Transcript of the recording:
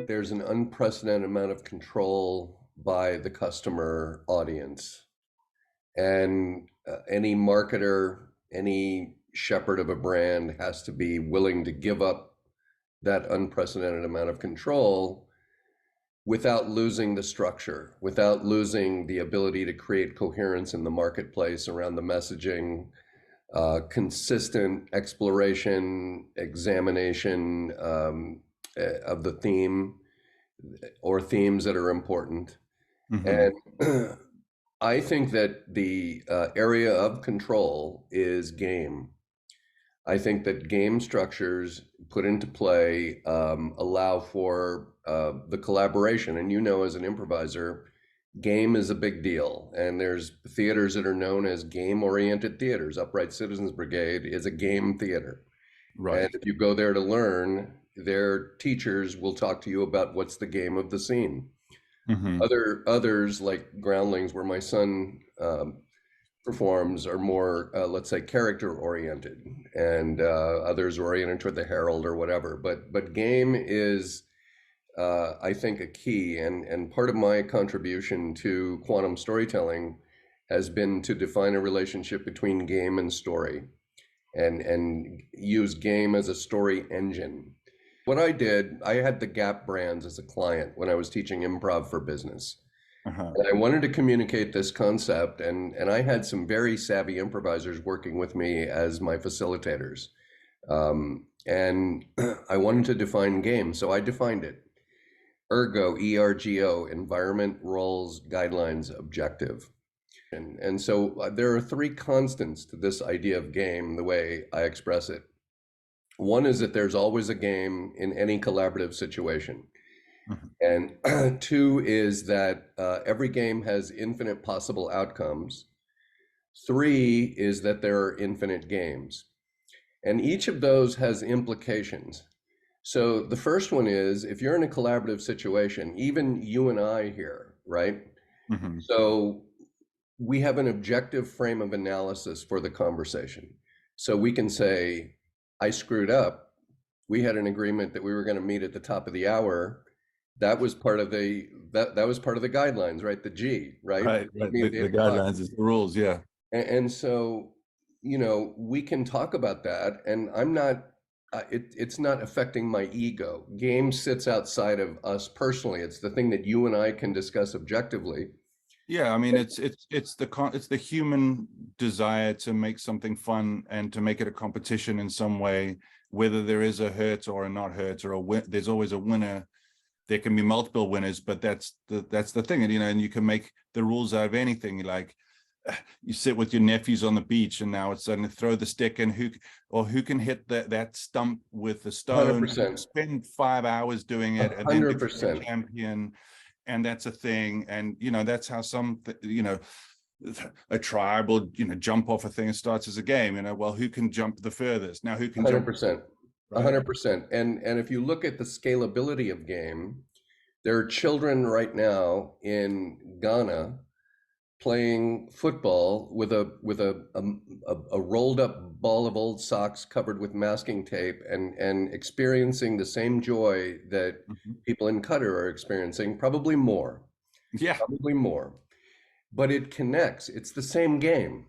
There's an unprecedented amount of control by the customer audience. And any marketer, any shepherd of a brand has to be willing to give up that unprecedented amount of control without losing the structure, without losing the ability to create coherence in the marketplace around the messaging, consistent exploration, examination of the theme or themes that are important. Hmm. And I think that the area of control is game. I think that game structures put into play allow for the collaboration. And you know, as an improviser, game is a big deal. And there's theaters that are known as game-oriented theaters. Upright Citizens Brigade is a game theater. And Right. if you go there to learn, their teachers will talk to you about what's the game of the scene. Hmm. Others like Groundlings, where my son performs, are more, let's say, character oriented, and others are oriented toward the Herald or whatever. But game is, I think, a key, and part of my contribution to quantum storytelling has been to define a relationship between game and story, and use game as a story engine. What I did, I had the Gap brands as a client when I was teaching improv for business. Uh-huh. And I wanted to communicate this concept, and I had some very savvy improvisers working with me as my facilitators. And I wanted to define game, so I defined it. Ergo, ERGO, environment, roles, guidelines, objective. And so there are three constants to this idea of game, the way I express it. One is that there's always a game in any collaborative situation. Hmm. And two is that every game has infinite possible outcomes. Three is that there are infinite games. And each of those has implications. So the first one is if you're in a collaborative situation, even you and I here, right? Hmm. So we have an objective frame of analysis for the conversation. So we can say, I screwed up. We had an agreement that we were going to meet at the top of the hour. That was part of that was part of the guidelines, right? The G, right? Right, right. Meet at The 8 o'clock. guidelines is the rules, yeah. And so, we can talk about that, and I'm not. It's not affecting my ego. Game sits outside of us personally. It's the thing that you and I can discuss objectively. Yeah, I mean it's the human desire to make something fun and to make it a competition in some way, whether there is a hurt or a not hurt or a win. There's always a winner. There can be multiple winners, but that's the thing. And and you can make the rules out of anything. Like you sit with your nephews on the beach and now it's suddenly throw the stick and who can hit that stump with the stone. 100%. Spend 5 hours doing A it and then hundred declare percent. champion. And that's a thing. And that's how a tribe will jump off a thing and starts as a game. Well, who can jump the furthest? Now who A can hundred jump, percent. A right? hundred percent. And if you look at the scalability of game, there are children right now in Ghana playing football with a rolled up ball of old socks covered with masking tape, and experiencing the same joy that Mhm. people in Qatar are experiencing, probably more, Yeah. probably more. But it connects. It's the same game.